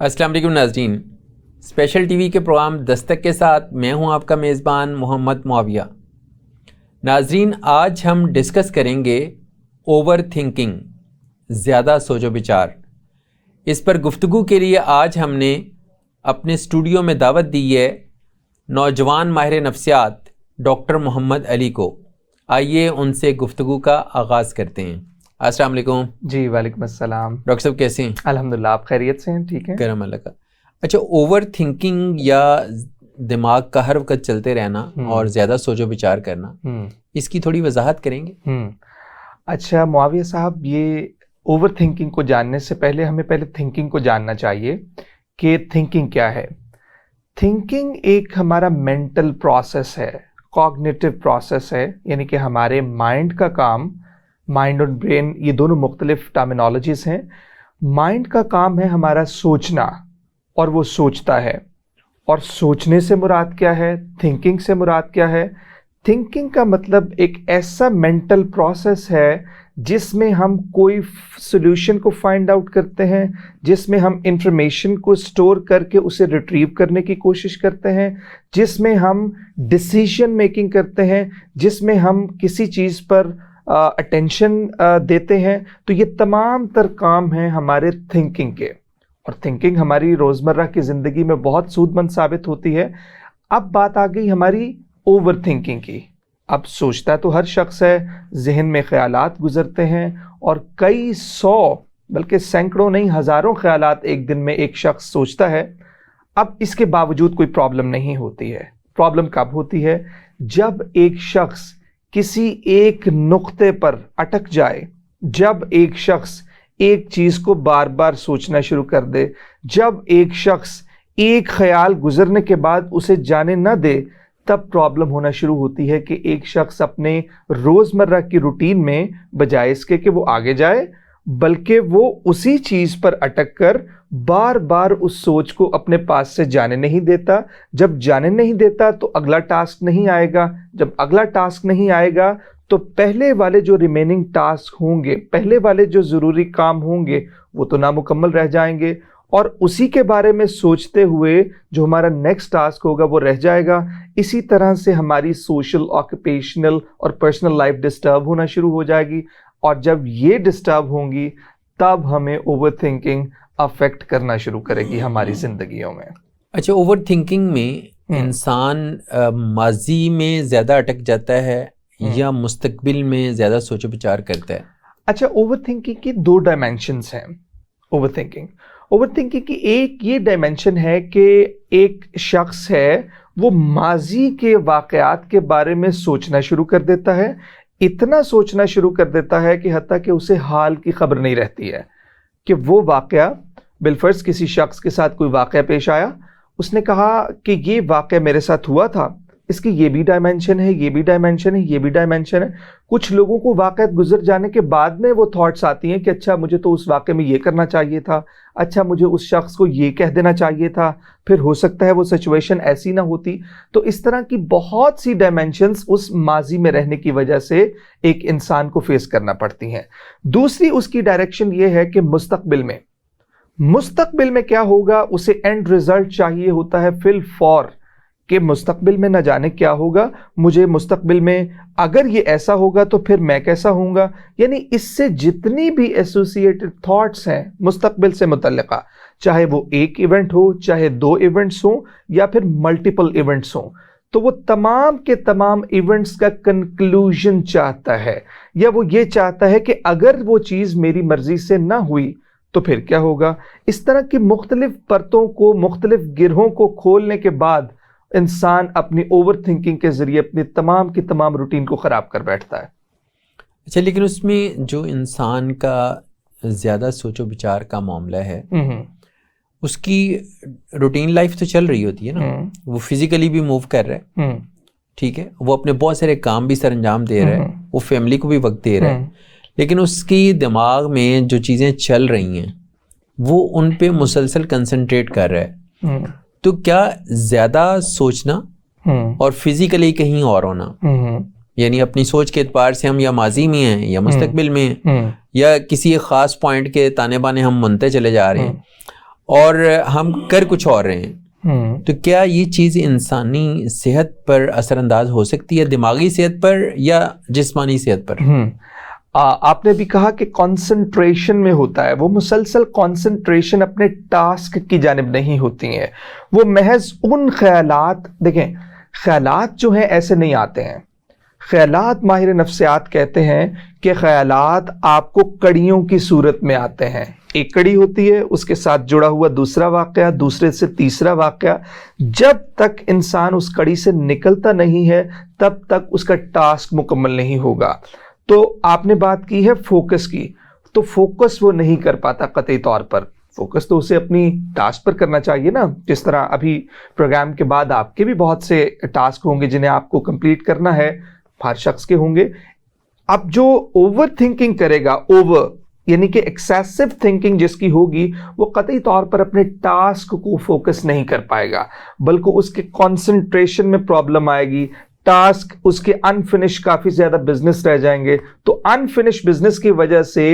السلام علیکم ناظرین، اسپیشل ٹی وی کے پروگرام دستک کے ساتھ میں ہوں آپ کا میزبان محمد معاویہ۔ ناظرین، آج ہم ڈسکس کریں گے اوور تھنکنگ، زیادہ سوچ و بچار۔ اس پر گفتگو کے لیے آج ہم نے اپنے اسٹوڈیو میں دعوت دی ہے نوجوان ماہر نفسیات ڈاکٹر محمد علی کو۔ آئیے ان سے گفتگو کا آغاز کرتے ہیں۔ السلام علیکم۔ جی وعلیکم السلام۔ ڈاکٹر صاحب کیسے ہیں؟ الحمدللہ، آپ خیریت سے ہیں؟ ٹھیک ہے، کرم اللہ کا۔ اچھا، اوور تھنکنگ یا دماغ کا ہر وقت چلتے رہنا اور زیادہ سوچ و بچار کرنا، اس کی تھوڑی وضاحت کریں گے؟ اچھا معاویہ صاحب، یہ اوور تھنکنگ کو جاننے سے پہلے ہمیں تھنکنگ کو جاننا چاہیے کہ تھنکنگ کیا ہے۔ تھنکنگ ایک ہمارا مینٹل پروسیس ہے، کوگنیٹو پروسیس ہے، یعنی کہ ہمارے مائنڈ کا کام، مائنڈ اور برین یہ دونوں مختلف ٹرمینالوجیز ہیں۔ مائنڈ کا کام ہے ہمارا سوچنا، اور وہ سوچتا ہے۔ اور سوچنے سے مراد کیا ہے، تھنکنگ سے مراد کیا ہے؟ تھنکنگ کا مطلب ایک ایسا مینٹل پروسیس ہے جس میں ہم کوئی سولوشن کو فائنڈ آؤٹ کرتے ہیں، جس میں ہم انفارمیشن کو سٹور کر کے اسے ریٹریو کرنے کی کوشش کرتے ہیں، جس میں ہم ڈیسیژن میکنگ کرتے ہیں، جس میں ہم کسی چیز پر اٹینشن دیتے ہیں۔ تو یہ تمام تر کام ہیں ہمارے تھنکنگ کے، اور تھنکنگ ہماری روزمرہ کی زندگی میں بہت سود مند ثابت ہوتی ہے۔ اب بات آ گئی ہماری اوور تھنکنگ کی۔ اب سوچتا تو ہر شخص ہے، ذہن میں خیالات گزرتے ہیں، اور کئی سو بلکہ سینکڑوں نہیں ہزاروں خیالات ایک دن میں ایک شخص سوچتا ہے۔ اب اس کے باوجود کوئی پرابلم نہیں ہوتی ہے۔ پرابلم کب ہوتی ہے؟ جب ایک شخص کسی ایک نقطے پر اٹک جائے، جب ایک شخص ایک چیز کو بار بار سوچنا شروع کر دے، جب ایک شخص ایک خیال گزرنے کے بعد اسے جانے نہ دے، تب پرابلم ہونا شروع ہوتی ہے کہ ایک شخص اپنے روزمرہ کی روٹین میں بجائے اس کے کہ وہ آگے جائے، بلکہ وہ اسی چیز پر اٹک کر بار بار اس سوچ کو اپنے پاس سے جانے نہیں دیتا۔ جب جانے نہیں دیتا تو اگلا ٹاسک نہیں آئے گا، جب اگلا ٹاسک نہیں آئے گا تو پہلے والے جو ریمیننگ ٹاسک ہوں گے، پہلے والے جو ضروری کام ہوں گے، وہ تو نامکمل رہ جائیں گے، اور اسی کے بارے میں سوچتے ہوئے جو ہمارا نیکسٹ ٹاسک ہوگا وہ رہ جائے گا۔ اسی طرح سے ہماری سوشل، آکوپیشنل اور پرسنل لائف ڈسٹرب ہونا شروع ہو جائے گی، اور جب یہ ڈسٹرب ہوں گی تب ہمیں اوور تھنکنگ افیکٹ کرنا شروع کرے گی ہماری زندگیوں میں۔ اچھا، اوور تھنکنگ میں انسان ماضی میں زیادہ اٹک جاتا ہے یا مستقبل میں زیادہ سوچ و بچار کرتا ہے؟ اچھا، اوور تھنکنگ کی دو ڈائمینشنز ہیں۔ اوور تھنکنگ کی ایک یہ ڈائمینشن ہے کہ ایک شخص ہے وہ ماضی کے واقعات کے بارے میں سوچنا شروع کر دیتا ہے، اتنا سوچنا شروع کر دیتا ہے کہ حتیٰ کہ اسے حال کی خبر نہیں رہتی ہے کہ وہ واقعہ، بالفرض کسی شخص کے ساتھ کوئی واقعہ پیش آیا، اس نے کہا کہ یہ واقعہ میرے ساتھ ہوا تھا، اس کی یہ بھی ڈائمینشن ہے، یہ بھی ڈائمینشن ہے، یہ بھی ڈائمینشن ہے۔ کچھ لوگوں کو واقعات گزر جانے کے بعد میں وہ تھاٹس آتی ہیں کہ اچھا مجھے تو اس واقعے میں یہ کرنا چاہیے تھا، اچھا مجھے اس شخص کو یہ کہہ دینا چاہیے تھا، پھر ہو سکتا ہے وہ سچویشن ایسی نہ ہوتی۔ تو اس طرح کی بہت سی ڈائمینشنز اس ماضی میں رہنے کی وجہ سے ایک انسان کو فیس کرنا پڑتی ہیں۔ دوسری اس کی ڈائریکشن یہ ہے کہ مستقبل میں کیا ہوگا، اسے اینڈ ریزلٹ چاہیے ہوتا ہے فی الفور، کہ مستقبل میں نہ جانے کیا ہوگا، مجھے مستقبل میں اگر یہ ایسا ہوگا تو پھر میں کیسا ہوں گا۔ یعنی اس سے جتنی بھی ایسوسیٹڈ تھاٹس ہیں مستقبل سے متعلقہ، چاہے وہ ایک ایونٹ ہو، چاہے دو ایونٹس ہوں، یا پھر ملٹیپل ایونٹس ہوں، تو وہ تمام کے تمام ایونٹس کا کنکلوژن چاہتا ہے، یا وہ یہ چاہتا ہے کہ اگر وہ چیز میری مرضی سے نہ ہوئی تو پھر کیا ہوگا۔ اس طرح کی مختلف پرتوں کو، مختلف گرہوں کو کھولنے کے بعد انسان اپنی اوور تھنکنگ کے ذریعے اپنی تمام کی تمام روٹین کو خراب کر بیٹھتا ہے۔ اچھا، لیکن اس میں جو انسان کا زیادہ سوچ و بچار کا معاملہ ہے، اس کی روٹین لائف تو چل رہی ہوتی ہے نا، وہ فزیکلی بھی موو کر رہا ہے، ٹھیک ہے، وہ اپنے بہت سارے کام بھی سر انجام دے رہا ہے، وہ فیملی کو بھی وقت دے رہا ہے، لیکن اس کی دماغ میں جو چیزیں چل رہی ہیں وہ ان پہ مسلسل کنسنٹریٹ کر رہا ہے۔ تو کیا زیادہ سوچنا اور فزیکلی کہیں اور ہونا، یعنی اپنی سوچ کے اعتبار سے ہم یا ماضی میں ہیں یا مستقبل میں ہیں، یا کسی ایک خاص پوائنٹ کے تانے بانے ہم منتے چلے جا رہے ہیں، اور ہم کر کچھ اور رہے ہیں، تو کیا یہ چیز انسانی صحت پر اثر انداز ہو سکتی ہے، دماغی صحت پر یا جسمانی صحت پر؟ آپ نے بھی کہا کہ کانسنٹریشن میں ہوتا ہے، وہ مسلسل کانسنٹریشن اپنے ٹاسک کی جانب نہیں ہوتی ہیں، وہ محض ان خیالات، دیکھیں خیالات جو ہیں ایسے نہیں آتے ہیں، خیالات ماہر نفسیات کہتے ہیں کہ خیالات آپ کو کڑیوں کی صورت میں آتے ہیں، ایک کڑی ہوتی ہے، اس کے ساتھ جڑا ہوا دوسرا واقعہ، دوسرے سے تیسرا واقعہ، جب تک انسان اس کڑی سے نکلتا نہیں ہے تب تک اس کا ٹاسک مکمل نہیں ہوگا۔ تو آپ نے بات کی ہے فوکس کی، تو فوکس وہ نہیں کر پاتا قطعی طور پر، فوکس تو اسے اپنی ٹاسک پر کرنا چاہیے نا، جس طرح ابھی پروگرام کے بعد آپ کے بھی بہت سے ٹاسک ہوں گے جنہیں آپ کو کمپلیٹ کرنا ہے، ہر شخص کے ہوں گے۔ اب جو اوور تھنکنگ کرے گا، اوور یعنی کہ ایکسیسو تھنکنگ جس کی ہوگی، وہ قطعی طور پر اپنے ٹاسک کو فوکس نہیں کر پائے گا، بلکہ اس کے کنسنٹریشن میں پرابلم آئے گی، ٹاسک اس کے انفنش کافی زیادہ بزنس رہ جائیں گے، تو انفنش بزنس کی وجہ سے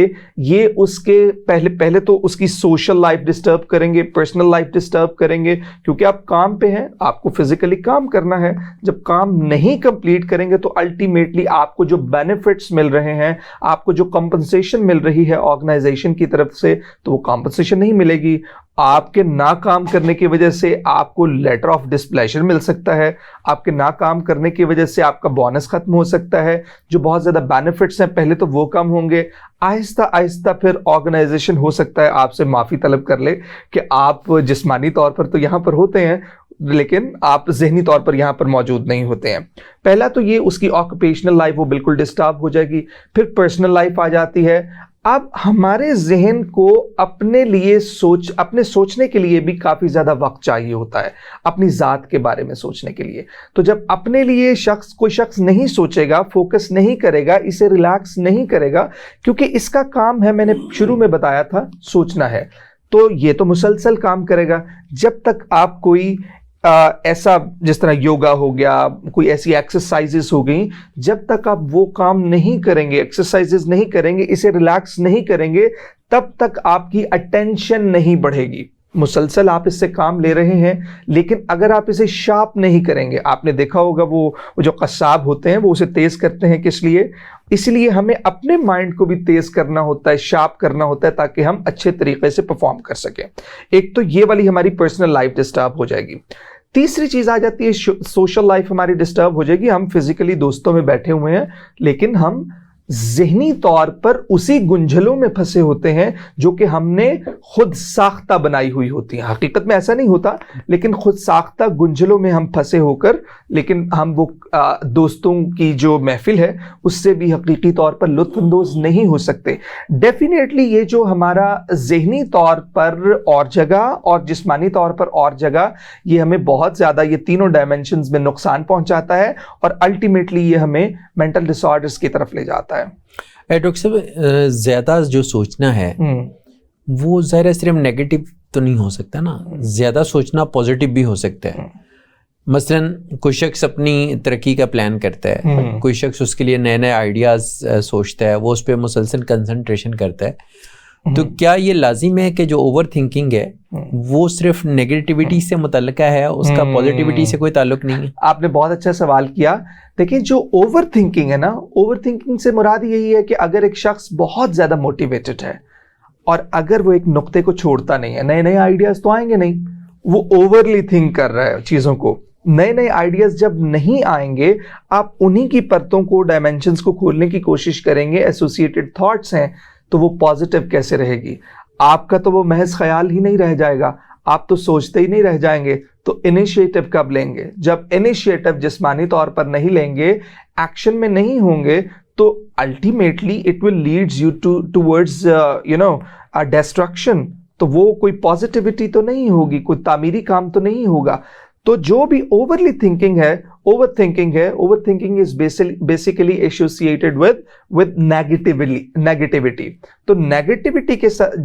یہ اس کے پہلے تو اس کی سوشل لائف ڈسٹرب کریں گے، پرسنل لائف ڈسٹرب کریں گے، کیونکہ آپ کام پہ ہیں، آپ کو فزیکلی کام کرنا ہے، جب کام نہیں کمپلیٹ کریں گے تو الٹیمیٹلی آپ کو جو بینیفٹس مل رہے ہیں، آپ کو جو کمپنسیشن مل رہی ہے آرگنائزیشن کی طرف سے، تو وہ کمپنسیشن نہیں ملے گی۔ آپ کے ناکام کرنے کی وجہ سے آپ کو لیٹر آف ڈسپلیجر مل سکتا ہے، آپ کے ناکام کرنے کی وجہ سے آپ کا بونس ختم ہو سکتا ہے، جو بہت زیادہ بینیفٹس ہیں پہلے تو وہ کم ہوں گے، آہستہ آہستہ پھر آرگنائزیشن ہو سکتا ہے آپ سے معافی طلب کر لے کہ آپ جسمانی طور پر تو یہاں پر ہوتے ہیں لیکن آپ ذہنی طور پر یہاں پر موجود نہیں ہوتے ہیں۔ پہلا تو یہ اس کی آکوپیشنل لائف وہ بالکل ڈسٹرب ہو جائے گی، پھر پرسنل لائف آ جاتی ہے۔ اب ہمارے ذہن کو اپنے سوچنے کے لیے بھی کافی زیادہ وقت چاہیے ہوتا ہے، اپنی ذات کے بارے میں سوچنے کے لیے۔ تو جب اپنے لیے کوئی شخص نہیں سوچے گا، فوکس نہیں کرے گا، اسے ریلیکس نہیں کرے گا، کیونکہ اس کا کام ہے، میں نے شروع میں بتایا تھا، سوچنا ہے، تو یہ تو مسلسل کام کرے گا۔ جب تک آپ کوئی ایسا جس طرح یوگا ہو گیا، کوئی ایسی ایکسرسائزز ہو گئیں، جب تک آپ وہ کام نہیں کریں گے، ایکسرسائزز نہیں کریں گے، اسے ریلیکس نہیں کریں گے، تب تک آپ کی اٹینشن نہیں بڑھے گی۔ مسلسل آپ اس سے کام لے رہے ہیں، لیکن اگر آپ اسے شارپ نہیں کریں گے، آپ نے دیکھا ہوگا وہ جو قصاب ہوتے ہیں وہ اسے تیز کرتے ہیں، کس لیے؟ اس لیے ہمیں اپنے مائنڈ کو بھی تیز کرنا ہوتا ہے، شارپ کرنا ہوتا ہے، تاکہ ہم اچھے طریقے سے پرفارم کر سکیں۔ ایک تو یہ والی ہماری پرسنل لائف ڈسٹرب ہو جائے گی۔ تیسری چیز آ جاتی ہے سوشل لائف ہماری ڈسٹرب ہو جائے گی۔ ہم فزیکلی دوستوں میں بیٹھے ہوئے ہیں، لیکن ہم ذہنی طور پر اسی گنجھلوں میں پھنسے ہوتے ہیں جو کہ ہم نے خود ساختہ بنائی ہوئی ہوتی ہیں۔ حقیقت میں ایسا نہیں ہوتا، لیکن خود ساختہ گنجھلوں میں ہم پھنسے ہو کر، لیکن ہم وہ دوستوں کی جو محفل ہے اس سے بھی حقیقی طور پر لطف اندوز نہیں ہو سکتے۔ ڈیفینیٹلی یہ جو ہمارا ذہنی طور پر اور جگہ اور جسمانی طور پر اور جگہ، یہ ہمیں بہت زیادہ یہ تینوں ڈائمینشنز میں نقصان پہنچاتا ہے، اور الٹیمیٹلی یہ ہمیں مینٹل ڈس آرڈرز کی طرف لے جاتا ہے۔ ڈاکٹر صاحب، زیادہ جو سوچنا ہے وہ ظاہر صرف نیگیٹو تو نہیں ہو سکتا نا، زیادہ سوچنا پازیٹیو بھی ہو سکتا ہے۔ مثلاً کوئی شخص اپنی ترقی کا پلان کرتا ہے، کوئی شخص اس کے لیے نئے نئے آئیڈیاز سوچتا ہے، وہ اس پہ مسلسل کنسنٹریشن کرتا ہے، تو کیا یہ لازم ہے کہ جو اوور تھنکنگ ہے وہ صرف نیگیٹیوٹی سے متعلقہ ہے، اس کا پازیٹیوٹی سے کوئی تعلق نہیں ہے؟ آپ نے بہت اچھا سوال کیا۔ دیکھیں جو اوور تھنکنگ ہے نا، اوور تھنکنگ سے مراد یہی ہے کہ اگر ایک شخص بہت زیادہ موٹیویٹڈ ہے اور اگر وہ ایک نقطے کو چھوڑتا نہیں ہے، نئے نئے آئیڈیاز تو آئیں گے نہیں، وہ اوورلی تھنک کر رہا ہے چیزوں کو، نئے نئے آئیڈیاز جب نہیں آئیں گے، آپ انہی کی پرتوں کو، ڈائمینشنز کو کھولنے کی کوشش کریں گے، ایسوسیٹڈ تھاٹس ہیں، تو وہ پازیٹیو کیسے رہے گی؟ آپ کا تو وہ محض خیال ہی نہیں رہ جائے گا، آپ تو سوچتے ہی نہیں رہ جائیں گے۔ تو انیشیٹو کب لیں گے؟ جب انیشیٹو جسمانی طور پر نہیں لیں گے، ایکشن میں نہیں ہوں گے، تو ultimately it will leads you towards destruction. تو وہ کوئی پازیٹیوٹی تو نہیں ہوگی، کوئی تعمیری کام تو نہیں ہوگا۔ تو جو بھی اوورلی تھنکنگ ہے، over thinking is basically associated with negativity. تو نیگیٹیوٹی کے ساتھ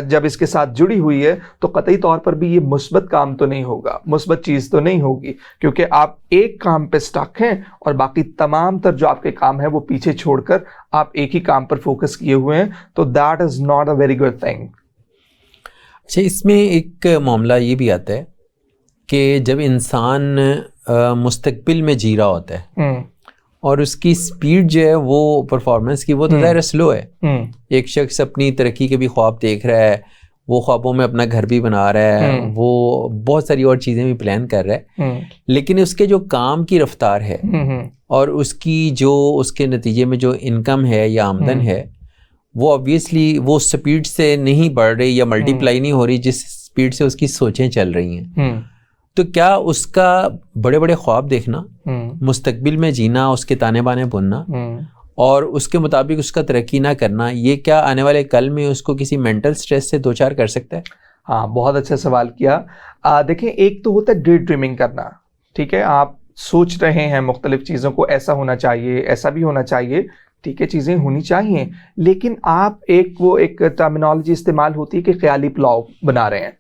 جب اس کے ساتھ جڑی ہوئی ہے تو قطعی طور پر بھی یہ مثبت کام تو نہیں ہوگا، مثبت چیز تو نہیں ہوگی، کیونکہ آپ ایک کام پہ سٹک ہیں اور باقی تمام تر جو آپ کے کام ہے وہ پیچھے چھوڑ کر آپ ایک ہی کام پر فوکس کیے ہوئے ہیں، تو that is not a very good thing. اچھا، اس میں ایک معاملہ یہ بھی آتا ہے کہ جب انسان مستقبل میں جی رہا ہوتا ہے اور اس کی سپیڈ جو ہے وہ پرفارمنس کی وہ تو ظاہر سلو ہے. ایک شخص اپنی ترقی کے بھی خواب دیکھ رہا ہے, وہ خوابوں میں اپنا گھر بھی بنا رہا ہے, وہ بہت ساری اور چیزیں بھی پلان کر رہا ہے, لیکن اس کے جو کام کی رفتار ہے اور اس کی جو اس کے نتیجے میں جو انکم ہے یا آمدن ہے وہ آبویسلی وہ سپیڈ سے نہیں بڑھ رہی یا ملٹی پلائی نہیں ہو رہی جس سپیڈ سے اس کی سوچیں چل رہی ہیں. تو کیا اس کا بڑے بڑے خواب دیکھنا, مستقبل میں جینا, اس کے تانے بانے بننا اور اس کے مطابق اس کا ترقی نہ کرنا, یہ کیا آنے والے کل میں اس کو کسی مینٹل سٹریس سے دوچار کر سکتا ہے؟ ہاں, بہت اچھا سوال کیا. دیکھیں, ایک تو ہوتا ہے ڈے ڈریمنگ کرنا. ٹھیک ہے, آپ سوچ رہے ہیں مختلف چیزوں کو, ایسا ہونا چاہیے, ایسا بھی ہونا چاہیے. ٹھیک ہے, چیزیں ہونی چاہیے, لیکن آپ وہ ایک ٹرمینالوجی استعمال ہوتی ہے کہ خیالی پلاؤ بنا رہے ہیں.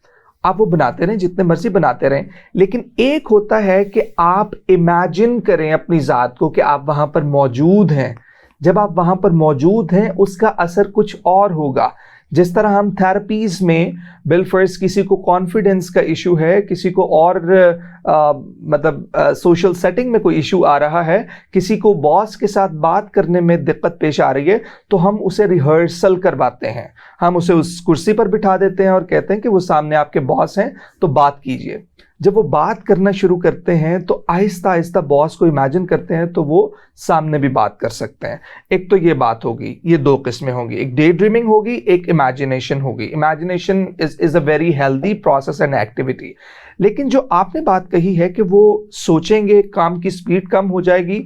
آپ وہ بناتے رہیں, جتنے مرضی بناتے رہیں, لیکن ایک ہوتا ہے کہ آپ امیجن کریں اپنی ذات کو کہ آپ وہاں پر موجود ہیں. جب آپ وہاں پر موجود ہیں اس کا اثر کچھ اور ہوگا. جس طرح ہم تھراپیز میں بالفرض کسی کو کانفیڈنس کا ایشو ہے, کسی کو اور سوشل سیٹنگ میں کوئی ایشو آ رہا ہے, کسی کو باس کے ساتھ بات کرنے میں دقت پیش آ رہی ہے, تو ہم اسے ریہرسل کرواتے ہیں. ہم اسے اس کرسی پر بٹھا دیتے ہیں اور کہتے ہیں کہ وہ سامنے آپ کے باس ہیں تو بات کیجئے. جب وہ بات کرنا شروع کرتے ہیں تو آہستہ آہستہ باس کو امیجن کرتے ہیں تو وہ سامنے بھی بات کر سکتے ہیں. ایک تو یہ بات ہوگی, یہ دو قسمیں ہوں گی, ایک ڈے ڈریمنگ ہوگی, ایک امیجنیشن ہوگی. Imagination is a very healthy process and activity. لیکن جو آپ نے بات کہی ہے کہ وہ سوچیں گے, کام کی سپیڈ کم ہو جائے گی,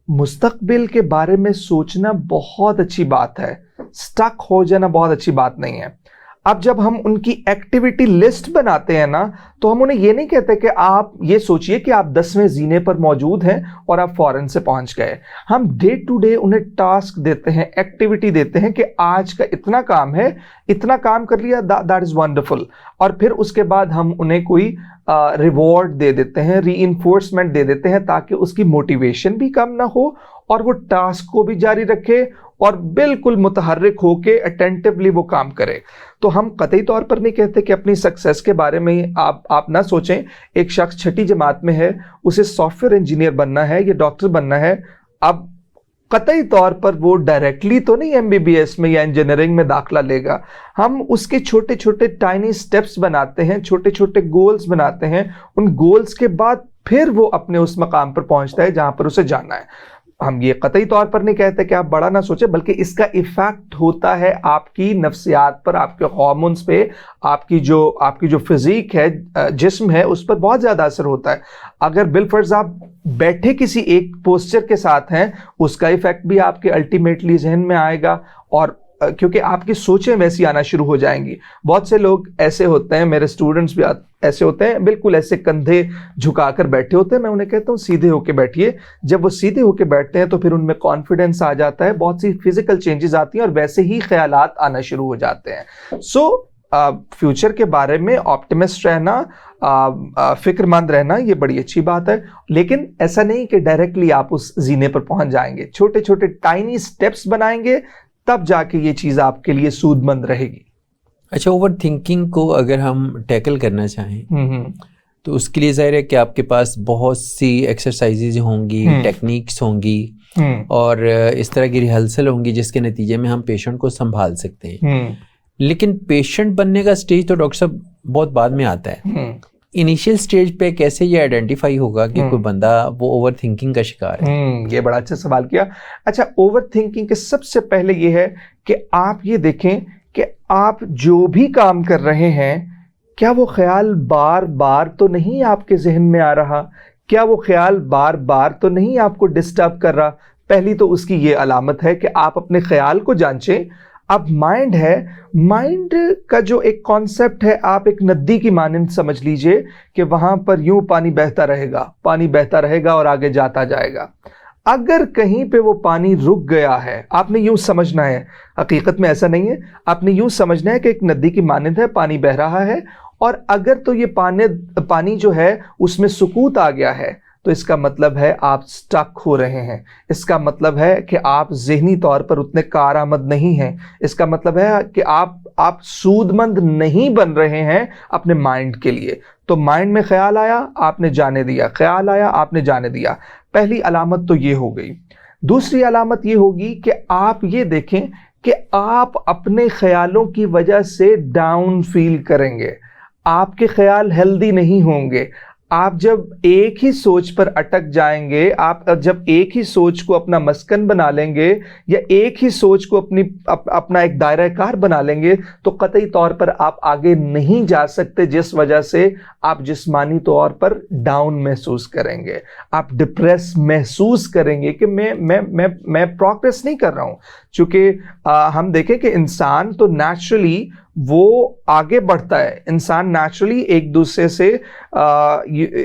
مستقبل کے بارے میں سوچنا بہت اچھی بات ہے, سٹک ہو جانا بہت اچھی بات نہیں ہے. اب جب ہم ان کی ایکٹیویٹی لسٹ بناتے ہیں نا, تو ہم انہیں یہ نہیں کہتے کہ آپ یہ سوچئے کہ آپ 10ویں زینے پر موجود ہیں اور آپ فوراً سے پہنچ گئے. ہم ڈے ٹو ڈے انہیں ٹاسک دیتے ہیں, ایکٹیویٹی دیتے ہیں کہ آج کا اتنا کام ہے, اتنا کام کر لیا, دیٹ از ونڈرفل. اور پھر اس کے بعد ہم انہیں کوئی ریوارڈ دے دیتے ہیں, ری انفورسمنٹ دے دیتے ہیں, تاکہ اس کی موٹیویشن بھی کم نہ ہو اور وہ ٹاسک کو بھی جاری رکھے اور بالکل متحرک ہو کے اٹینٹیولی وہ کام کرے. تو ہم قطعی طور پر نہیں کہتے کہ اپنی سکسیس کے بارے میں آپ نہ سوچیں. ایک شخص 6ٹھی جماعت میں ہے, اسے سافٹ ویئر انجینئر بننا ہے یا ڈاکٹر بننا ہے. اب قطعی طور پر وہ ڈائریکٹلی تو نہیں MBBS میں یا انجینئرنگ میں داخلہ لے گا. ہم اس کے چھوٹے چھوٹے ٹائنی سٹیپس بناتے ہیں, چھوٹے چھوٹے گولز بناتے ہیں. ان گولز کے بعد پھر وہ اپنے اس مقام پر پہنچتا ہے جہاں پر اسے جانا ہے. ہم یہ قطعی طور پر نہیں کہتے کہ آپ بڑا نہ سوچیں, بلکہ اس کا ایفیکٹ ہوتا ہے آپ کی نفسیات پر, آپ کے ہارمونز پہ, آپ کی جو فزیک ہے, جسم ہے, اس پر بہت زیادہ اثر ہوتا ہے. اگر بالفرض آپ بیٹھے کسی ایک پوسچر کے ساتھ ہیں, اس کا ایفیکٹ بھی آپ کے الٹیمیٹلی ذہن میں آئے گا, اور کیونکہ آپ کی سوچیں ویسی آنا شروع ہو جائیں گی. بہت سے لوگ ایسے ہوتے ہیں, میرے اسٹوڈنٹس بھی ایسے ہوتے ہیں, بالکل ایسے کندھے جھکا کر بیٹھے ہوتے ہیں. میں انہیں کہتا ہوں سیدھے ہو کے بیٹھیے. جب وہ سیدھے ہو کے بیٹھتے ہیں تو پھر ان میں کانفیڈنس آ جاتا ہے, بہت سی فزیکل چینجز آتی ہیں اور ویسے ہی خیالات آنا شروع ہو جاتے ہیں. سو فیوچر کے بارے میں آپٹیمسٹ رہنا, فکر مند رہنا, یہ بڑی اچھی بات ہے. لیکن ایسا نہیں کہ ڈائریکٹلی آپ اس زینے پر پہنچ جائیں گے. چھوٹے چھوٹے ٹائنی سٹیپس بنائیں گے, تب جا کے یہ چیز آپ کے لیے سود مند رہے گی. اچھا, اوور تھنکنگ کو اگر ہم ٹیکل کرنا چاہیں تو اس کے لیے ظاہر ہے کہ آپ کے پاس بہت سی ایکسرسائزز ہوں گی, ٹیکنیکس ہوں گی, اور اس طرح کی ریہرسل ہوں گی جس کے نتیجے میں ہم پیشنٹ کو سنبھال سکتے ہیں. لیکن پیشنٹ بننے کا سٹیج تو ڈاکٹر صاحب بہت بعد میں آتا ہے. انیشیل سٹیج پہ کیسے یہ آئیڈینٹیفائی ہوگا کہ کوئی بندہ وہ اوور تھنکنگ کا شکار ہے؟ یہ بڑا اچھا سوال کیا. اچھا, اوور تھنکنگ کے سب سے پہلے یہ ہے کہ آپ یہ دیکھیں کہ آپ جو بھی کام کر رہے ہیں, کیا وہ خیال بار بار تو نہیں آپ کے ذہن میں آ رہا, کیا وہ خیال بار بار تو نہیں آپ کو ڈسٹرب کر رہا. پہلی تو اس کی یہ علامت ہے کہ آپ اپنے خیال کو جانچیں. اب مائنڈ ہے, مائنڈ کا جو ایک کانسیپٹ ہے, آپ ایک ندی کی مانند سمجھ لیجئے کہ وہاں پر یوں پانی بہتا رہے گا, پانی بہتا رہے گا اور آگے جاتا جائے گا. اگر کہیں پہ وہ پانی رک گیا ہے, آپ نے یوں سمجھنا ہے, حقیقت میں ایسا نہیں ہے, آپ نے یوں سمجھنا ہے کہ ایک ندی کی مانند ہے, پانی بہ رہا ہے, اور اگر تو یہ پانی جو ہے اس میں سکوت آ گیا ہے, تو اس کا مطلب ہے آپ سٹک ہو رہے ہیں. اس کا مطلب ہے کہ آپ ذہنی طور پر اتنے کارآمد نہیں ہیں. اس کا مطلب ہے کہ آپ سودمند نہیں بن رہے ہیں اپنے مائنڈ کے لیے. تو مائنڈ میں خیال آیا, آپ نے جانے دیا, خیال آیا, آپ نے جانے دیا. پہلی علامت تو یہ ہو گئی. دوسری علامت یہ ہوگی کہ آپ یہ دیکھیں کہ آپ اپنے خیالوں کی وجہ سے ڈاؤن فیل کریں گے. آپ کے خیال ہیلدی نہیں ہوں گے. آپ جب ایک ہی سوچ پر اٹک جائیں گے, آپ جب ایک ہی سوچ کو اپنا مسکن بنا لیں گے یا ایک ہی سوچ کو اپنا ایک دائرہ کار بنا لیں گے, تو قطعی طور پر آپ آگے نہیں جا سکتے, جس وجہ سے آپ جسمانی طور پر ڈاؤن محسوس کریں گے, آپ ڈپریس محسوس کریں گے کہ میں پروگریس نہیں کر رہا ہوں. چونکہ ہم دیکھیں کہ انسان تو نیچرلی وہ آگے بڑھتا ہے, انسان نیچرلی ایک دوسرے سے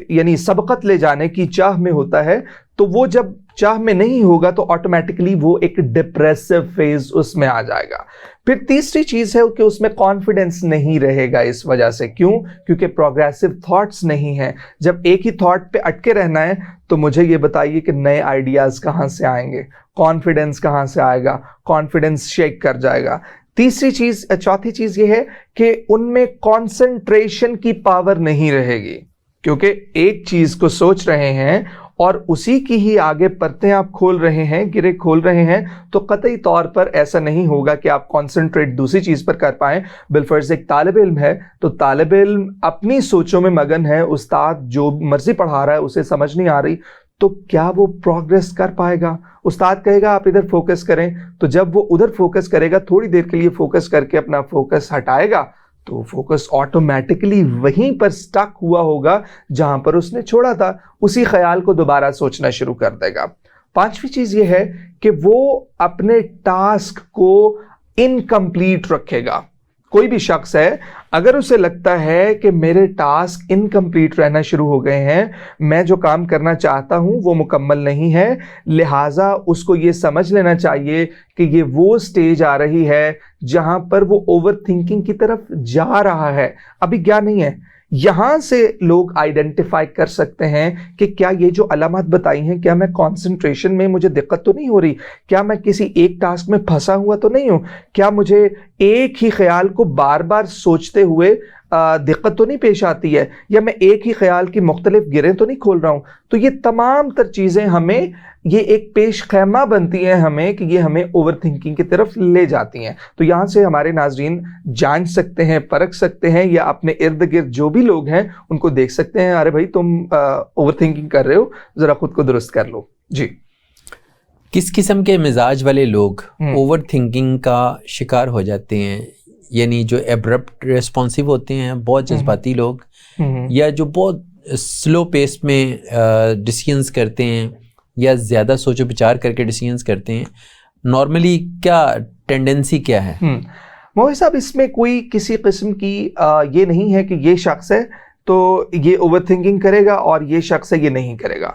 یعنی سبقت لے جانے کی چاہ میں ہوتا ہے. تو وہ جب چاہ میں نہیں ہوگا تو آٹومیٹکلی وہ ایک ڈپریسو فیز اس میں آ جائے گا. پھر تیسری چیز ہے کہ اس میں کانفیڈنس نہیں رہے گا. اس وجہ سے کیوں؟ کیونکہ پروگریسو تھاٹس نہیں ہیں. جب ایک ہی تھاٹ پہ اٹکے رہنا ہے تو مجھے یہ بتائیے کہ نئے آئیڈیاز کہاں سے آئیں گے, کانفیڈنس کہاں سے آئے گا, کانفیڈنس شیک کر جائے گا. چوتھی چیز یہ ہے کہ ان میں کانسنٹریشن کی پاور نہیں رہے گی, کیونکہ ایک چیز کو سوچ رہے ہیں اور اسی کی ہی آگے پرتیں آپ کھول رہے ہیں, گرے کھول رہے ہیں, تو قطعی طور پر ایسا نہیں ہوگا کہ آپ کانسنٹریٹ دوسری چیز پر کر پائیں. بالفرض ایک طالب علم ہے تو طالب علم اپنی سوچوں میں مگن ہے, استاد جو مرضی پڑھا رہا ہے اسے سمجھ نہیں آ رہی, تو کیا وہ پروگریس کر پائے گا؟ استاد کہے گا آپ ادھر فوکس کریں, تو جب وہ ادھر فوکس کرے گا, تھوڑی دیر کے لیے فوکس کر کے اپنا فوکس ہٹائے گا, تو فوکس آٹومیٹکلی وہیں پر سٹک ہوا ہوگا جہاں پر اس نے چھوڑا تھا, اسی خیال کو دوبارہ سوچنا شروع کر دے گا. پانچویں چیز یہ ہے کہ وہ اپنے ٹاسک کو انکمپلیٹ رکھے گا. کوئی بھی شخص ہے, اگر اسے لگتا ہے کہ میرے ٹاسک انکمپلیٹ رہنا شروع ہو گئے ہیں, میں جو کام کرنا چاہتا ہوں وہ مکمل نہیں ہے, لہٰذا اس کو یہ سمجھ لینا چاہیے کہ یہ وہ سٹیج آ رہی ہے جہاں پر وہ اوور تھنکنگ کی طرف جا رہا ہے, ابھی کیا نہیں ہے. یہاں سے لوگ آئیڈینٹیفائی کر سکتے ہیں کہ کیا یہ جو علامات بتائی ہیں, کیا میں کانسنٹریشن میں مجھے دقت تو نہیں ہو رہی, کیا میں کسی ایک ٹاسک میں پھنسا ہوا تو نہیں ہوں, کیا مجھے ایک ہی خیال کو بار بار سوچتے ہوئے دقت تو نہیں پیش آتی ہے, یا میں ایک ہی خیال کی مختلف گریں تو نہیں کھول رہا ہوں. تو یہ تمام تر چیزیں ہمیں یہ ایک پیش خیمہ بنتی ہیں ہمیں کہ یہ ہمیں اوور تھنکنگ کی طرف لے جاتی ہیں. تو یہاں سے ہمارے ناظرین جان سکتے ہیں, پرکھ سکتے ہیں, یا اپنے ارد گرد جو بھی لوگ ہیں ان کو دیکھ سکتے ہیں, ارے بھائی تم اوور تھنکنگ کر رہے ہو, ذرا خود کو درست کر لو. جی, کس قسم کے مزاج والے لوگ اوور تھنکنگ کا شکار ہو جاتے ہیں؟ یعنی جو ایبرپٹ ریسپانسو ہوتے ہیں, بہت جذباتی لوگ, یا جو بہت سلو پیس میں ڈیسیژنز کرتے ہیں, یا زیادہ سوچ و بچار کر کے ڈیسیژنز کرتے ہیں, نارملی کیا ٹینڈنسی کیا ہے؟ موہی صاحب, اس میں کوئی کسی قسم کی یہ نہیں ہے کہ یہ شخص ہے تو یہ اوور تھنکنگ کرے گا اور یہ شخص ہے یہ نہیں کرے گا.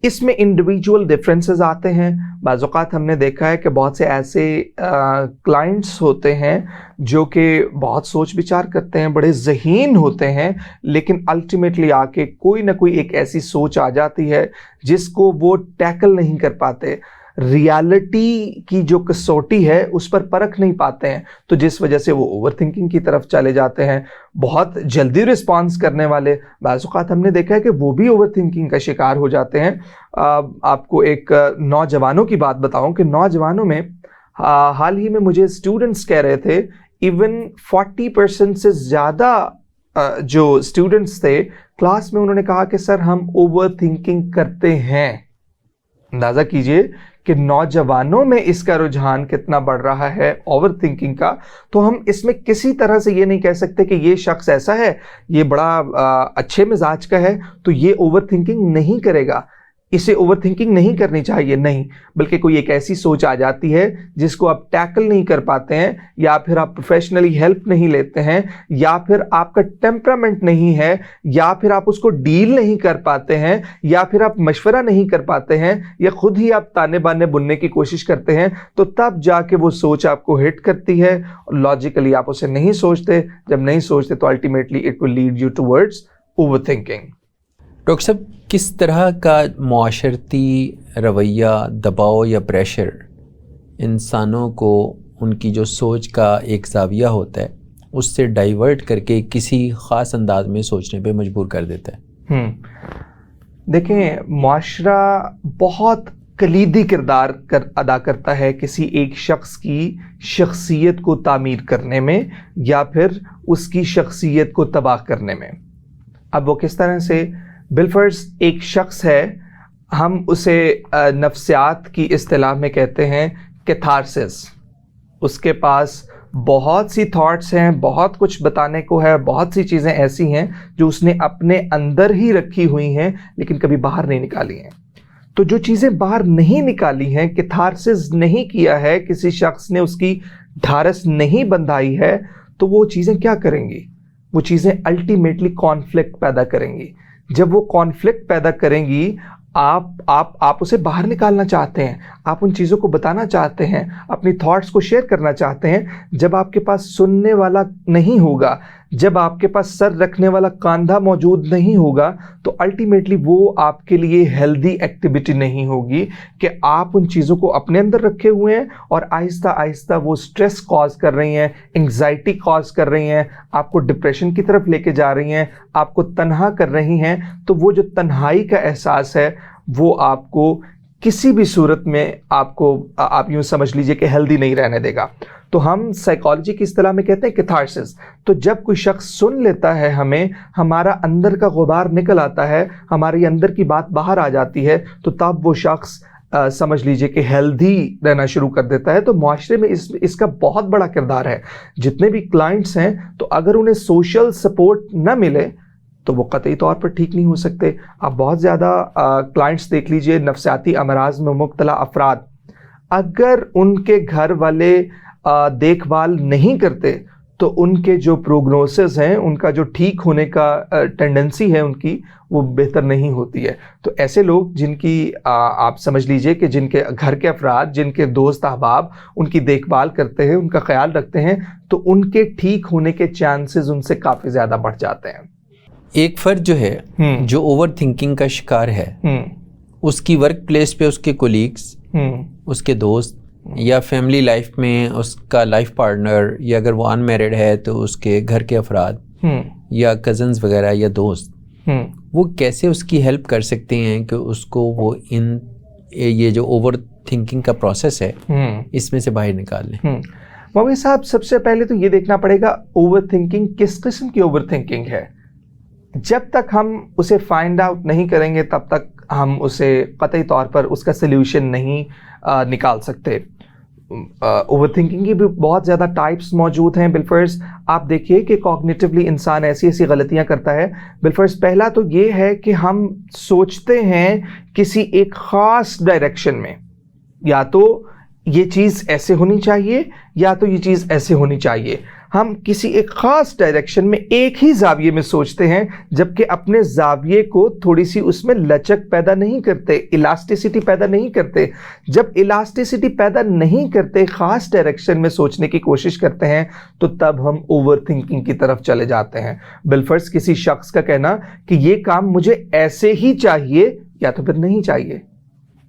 اس میں انڈیویجول ڈفرینسز آتے ہیں. بعض اوقات ہم نے دیکھا ہے کہ بہت سے ایسے کلائنٹس ہوتے ہیں جو کہ بہت سوچ بچار کرتے ہیں, بڑے ذہین ہوتے ہیں, لیکن الٹیمیٹلی آ کے کوئی نہ کوئی ایک ایسی سوچ آ جاتی ہے جس کو وہ ٹیکل نہیں کر پاتے, ریالٹی کی جو کسوٹی ہے اس پر پرکھ نہیں پاتے ہیں, تو جس وجہ سے وہ اوور تھنکنگ کی طرف چلے جاتے ہیں. بہت جلدی رسپانس کرنے والے بعض اوقات ہم نے دیکھا ہے کہ وہ بھی اوور تھنکنگ کا شکار ہو جاتے ہیں. آپ کو ایک نوجوانوں کی بات بتاؤں کہ نوجوانوں میں حال ہی میں مجھے اسٹوڈنٹس کہہ رہے تھے, ایون 40% سے زیادہ جو اسٹوڈنٹس تھے کلاس میں, انہوں نے کہا کہ سر ہم اوور تھنکنگ کرتے ہیں. اندازہ کیجئے کہ نوجوانوں میں اس کا رجحان کتنا بڑھ رہا ہے اوور تھنکنگ کا. تو ہم اس میں کسی طرح سے یہ نہیں کہہ سکتے کہ یہ شخص ایسا ہے, یہ بڑا اچھے مزاج کا ہے تو یہ اوور تھنکنگ نہیں کرے گا, اسے اوور تھنکنگ نہیں کرنی چاہیے. نہیں, بلکہ کوئی ایک ایسی سوچ آ جاتی ہے جس کو آپ ٹیکل نہیں کر پاتے ہیں, یا پھر آپ پروفیشنلی ہیلپ نہیں لیتے ہیں, یا پھر آپ کا ٹیمپرامنٹ نہیں ہے, یا پھر آپ اس کو ڈیل نہیں کر پاتے ہیں, یا پھر آپ مشورہ نہیں کر پاتے ہیں, یا خود ہی آپ تانے بانے بننے کی کوشش کرتے ہیں, تو تب جا کے وہ سوچ آپ کو ہٹ کرتی ہے. لاجیکلی آپ اسے نہیں سوچتے, جب نہیں سوچتے تو ultimately it will lead you towards over thinking. Doctor صاحب, کس طرح کا معاشرتی رویہ, دباؤ یا پریشر انسانوں کو ان کی جو سوچ کا ایک زاویہ ہوتا ہے اس سے ڈائیورٹ کر کے کسی خاص انداز میں سوچنے پہ مجبور کر دیتا ہے؟ دیکھیں، معاشرہ بہت کلیدی کردار ادا کرتا ہے کسی ایک شخص کی شخصیت کو تعمیر کرنے میں یا پھر اس کی شخصیت کو تباہ کرنے میں. اب وہ کس طرح سے؟ بالفرض ایک شخص ہے، ہم اسے نفسیات کی اصطلاح میں کہتے ہیں کیتھارسس. اس کے پاس بہت سی تھاٹس ہیں، بہت کچھ بتانے کو ہے، بہت سی چیزیں ایسی ہیں جو اس نے اپنے اندر ہی رکھی ہوئی ہیں لیکن کبھی باہر نہیں نکالی ہیں. تو جو چیزیں باہر نہیں نکالی ہیں، کیتھارسس نہیں کیا ہے، کسی شخص نے اس کی ڈھارس نہیں بندھائی ہے، تو وہ چیزیں کیا کریں گی؟ وہ چیزیں الٹیمیٹلی کانفلکٹ پیدا کریں گی. جب وہ کانفلکٹ پیدا کریں گی، آپ اسے باہر نکالنا چاہتے ہیں، آپ ان چیزوں کو بتانا چاہتے ہیں، اپنی تھاٹس کو شیئر کرنا چاہتے ہیں. جب آپ کے پاس سننے والا نہیں ہوگا، جب آپ کے پاس سر رکھنے والا کاندھا موجود نہیں ہوگا، تو الٹیمیٹلی وہ آپ کے لیے ہیلدی ایکٹیویٹی نہیں ہوگی کہ آپ ان چیزوں کو اپنے اندر رکھے ہوئے ہیں اور آہستہ آہستہ وہ سٹریس کاز کر رہی ہیں، انگزائٹی کاز کر رہی ہیں، آپ کو ڈپریشن کی طرف لے کے جا رہی ہیں، آپ کو تنہا کر رہی ہیں. تو وہ جو تنہائی کا احساس ہے وہ آپ کو کسی بھی صورت میں آپ یوں سمجھ لیجئے کہ ہیلدی نہیں رہنے دے گا. تو ہم سائیکالوجی کی اصطلاح میں کہتے ہیں کیتھارسس. تو جب کوئی شخص سن لیتا ہے ہمیں، ہمارا اندر کا غبار نکل آتا ہے، ہماری اندر کی بات باہر آ جاتی ہے، تو تب وہ شخص سمجھ لیجئے کہ ہیلدی رہنا شروع کر دیتا ہے. تو معاشرے میں اس کا بہت بڑا کردار ہے. جتنے بھی کلائنٹس ہیں، تو اگر انہیں سوشل سپورٹ نہ ملے تو وہ قطعی طور پر ٹھیک نہیں ہو سکتے. آپ بہت زیادہ کلائنٹس دیکھ لیجئے، نفسیاتی امراض میں مبتلا افراد، اگر ان کے گھر والے دیکھ بھال نہیں کرتے تو ان کے جو پروگنوسس ہیں، ان کا جو ٹھیک ہونے کا ٹینڈنسی ہے ان کی، وہ بہتر نہیں ہوتی ہے. تو ایسے لوگ جن کی آپ سمجھ لیجئے کہ جن کے گھر کے افراد، جن کے دوست احباب ان کی دیکھ بھال کرتے ہیں، ان کا خیال رکھتے ہیں، تو ان کے ٹھیک ہونے کے چانسز ان سے کافی زیادہ بڑھ جاتے ہیں. ایک فرد جو ہے جو اوور تھنکنگ کا شکار ہے، اس کی ورک پلیس پہ اس کے کولیگز، اس کے دوست، یا فیملی لائف میں اس کا لائف پارٹنر، یا اگر وہ ان میرڈ ہے تو اس کے گھر کے افراد یا کزنز وغیرہ یا دوست، وہ کیسے اس کی ہیلپ کر سکتے ہیں کہ اس کو وہ یہ جو اوور تھنکنگ کا پروسیس ہے اس میں سے باہر نکال لیں؟ مومن صاحب، سب سے پہلے تو یہ دیکھنا پڑے گا اوور تھنکنگ کس قسم کی اوور تھنکنگ ہے. جب تک ہم اسے فائنڈ آؤٹ نہیں کریں گے تب تک ہم اسے قطعی طور پر اس کا سلیوشن نہیں نکال سکتے. اوور تھنکنگ کی بھی بہت زیادہ ٹائپس موجود ہیں. بالفرض آپ دیکھیے کہ کوگنیٹیولی انسان ایسی غلطیاں کرتا ہے. بالفرض پہلا تو یہ ہے کہ ہم سوچتے ہیں کسی ایک خاص ڈائریکشن میں، یا تو یہ چیز ایسے ہونی چاہیے یا تو یہ چیز ایسے ہونی چاہیے. ہم کسی ایک خاص ڈائریکشن میں ایک ہی زاویے میں سوچتے ہیں، جبکہ اپنے زاویے کو تھوڑی سی اس میں لچک پیدا نہیں کرتے، الاسٹیسٹی پیدا نہیں کرتے. جب الاسٹیسٹی پیدا نہیں کرتے، خاص ڈائریکشن میں سوچنے کی کوشش کرتے ہیں، تو تب ہم اوور تھنکنگ کی طرف چلے جاتے ہیں. بالفرض کسی شخص کا کہنا کہ یہ کام مجھے ایسے ہی چاہیے یا تو پھر نہیں چاہیے.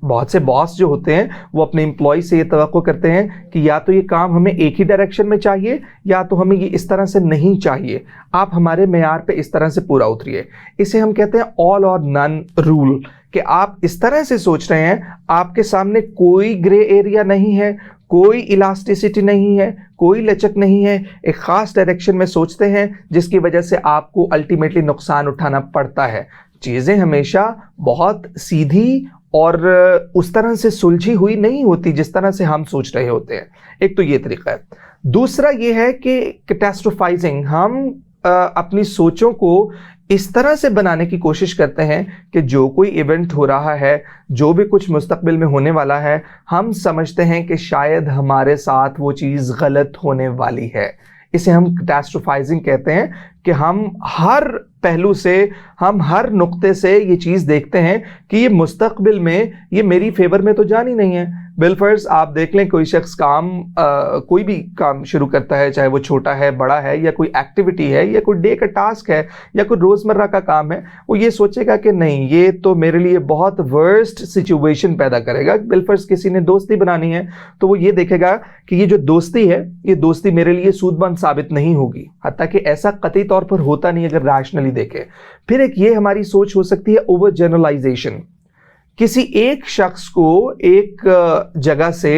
بہت سے باس جو ہوتے ہیں وہ اپنے امپلائی سے یہ توقع کرتے ہیں کہ یا تو یہ کام ہمیں ایک ہی ڈائریکشن میں چاہیے یا تو ہمیں یہ اس طرح سے نہیں چاہیے، آپ ہمارے معیار پہ اس طرح سے پورا اتریے. اسے ہم کہتے ہیں آل اور نن رول، کہ آپ اس طرح سے سوچ رہے ہیں، آپ کے سامنے کوئی گرے ایریا نہیں ہے، کوئی الاسٹیسٹی نہیں ہے، کوئی لچک نہیں ہے. ایک خاص ڈائریکشن میں سوچتے ہیں جس کی وجہ سے آپ کو الٹیمیٹلی نقصان اٹھانا پڑتا ہے. چیزیں ہمیشہ بہت سیدھی اور اس طرح سے سلجھی ہوئی نہیں ہوتی جس طرح سے ہم سوچ رہے ہوتے ہیں. ایک تو یہ طریقہ ہے. دوسرا یہ ہے کہ کیٹاسٹروفائزنگ، ہم اپنی سوچوں کو اس طرح سے بنانے کی کوشش کرتے ہیں کہ جو کوئی ایونٹ ہو رہا ہے، جو بھی کچھ مستقبل میں ہونے والا ہے، ہم سمجھتے ہیں کہ شاید ہمارے ساتھ وہ چیز غلط ہونے والی ہے. اسے ہم کیٹاسٹروفائزنگ کہتے ہیں کہ ہم ہر پہلو سے ہم ہر نقطے سے یہ چیز دیکھتے ہیں کہ یہ مستقبل میں یہ میری فیور میں تو جانی نہیں ہے. بالفرض آپ دیکھ لیں کوئی شخص کوئی بھی کام شروع کرتا ہے, چاہے وہ چھوٹا ہے بڑا ہے, یا کوئی ایکٹیویٹی ہے یا کوئی ڈے کا ٹاسک ہے یا کوئی روزمرہ کا کام ہے, وہ یہ سوچے گا کہ نہیں یہ تو میرے لیے بہت ورسٹ سچویشن پیدا کرے گا. بالفرض کسی نے دوستی بنانی ہے تو وہ یہ دیکھے گا کہ یہ جو دوستی ہے یہ دوستی میرے لیے سود مند ثابت نہیں ہوگی, حتیٰ کہ ایسا قطعی طور پر ہوتا نہیں اگر ریشنلی دیکھے. پھر ایک یہ ہماری سوچ ہو سکتی ہے اوور جنرلائزیشن. کسی ایک شخص کو ایک جگہ سے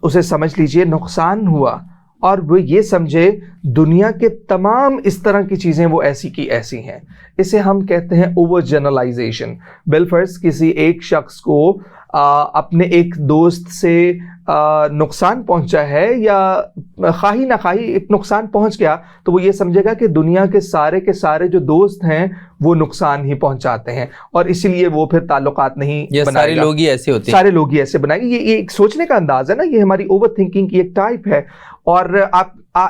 اسے سمجھ لیجئے نقصان ہوا اور وہ یہ سمجھے دنیا کے تمام اس طرح کی چیزیں وہ ایسی کی ایسی ہیں, اسے ہم کہتے ہیں اوور جنرلائزیشن. بالفرض کسی ایک شخص کو اپنے ایک دوست سے نقصان پہنچا ہے یا خواہی نہ خواہی ایک نقصان پہنچ گیا تو وہ یہ سمجھے گا کہ دنیا کے سارے جو دوست ہیں وہ نقصان ہی پہنچاتے ہیں اور اسی لیے وہ پھر تعلقات نہیں بنائے گا. سارے لوگ ہی ایسے ہوتے ہیں, سارے لوگ ہی ایسے بنائیں گے. یہ ایک سوچنے کا انداز ہے نا, یہ ہماری اوور تھنکنگ کی ایک ٹائپ ہے. اور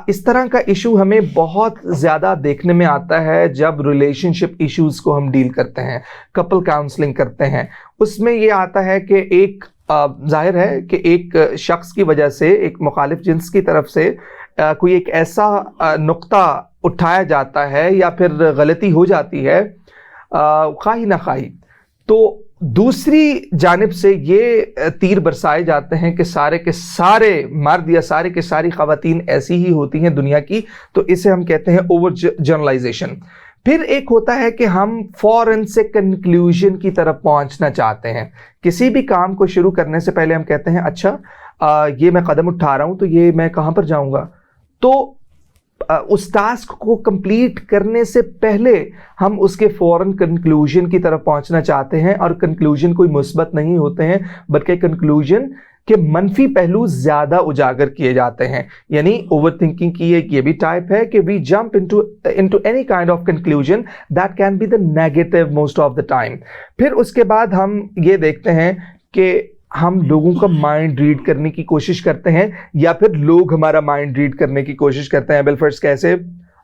اس طرح کا ایشو ہمیں بہت زیادہ دیکھنے میں آتا ہے جب ریلیشن شپ ایشوز کو ہم ڈیل کرتے ہیں, کپل کاؤنسلنگ کرتے ہیں. اس میں یہ آتا ہے کہ ایک ظاہر ہے کہ ایک شخص کی وجہ سے, ایک مخالف جنس کی طرف سے کوئی ایک ایسا نقطہ اٹھایا جاتا ہے یا پھر غلطی ہو جاتی ہے خواہی نہ خواہی, تو دوسری جانب سے یہ تیر برسائے جاتے ہیں کہ سارے کے سارے مرد یا سارے کے ساری خواتین ایسی ہی ہوتی ہیں دنیا کی, تو اسے ہم کہتے ہیں اوور جنرلائزیشن. پھر ایک ہوتا ہے کہ ہم فوراً سے کنکلوژن کی طرف پہنچنا چاہتے ہیں. کسی بھی کام کو شروع کرنے سے پہلے ہم کہتے ہیں اچھا یہ میں قدم اٹھا رہا ہوں تو یہ میں کہاں پر جاؤں گا, تو اس ٹاسک کو کمپلیٹ کرنے سے پہلے ہم اس کے فوراً کنکلوژن کی طرف پہنچنا چاہتے ہیں. اور کنکلوژن کوئی مثبت نہیں ہوتے ہیں بلکہ کنکلوژن کے منفی پہلو زیادہ اجاگر کیے جاتے ہیں. یعنی اوور تھنکنگ کی ایک یہ بھی ٹائپ ہے کہ we jump into any kind of conclusion that can be the negative most of the time. پھر اس کے بعد ہم یہ دیکھتے ہیں کہ ہم لوگوں کا مائنڈ ریڈ کرنے کی کوشش کرتے ہیں یا پھر لوگ ہمارا مائنڈ ریڈ کرنے کی کوشش کرتے ہیں. بالفرض کیسے,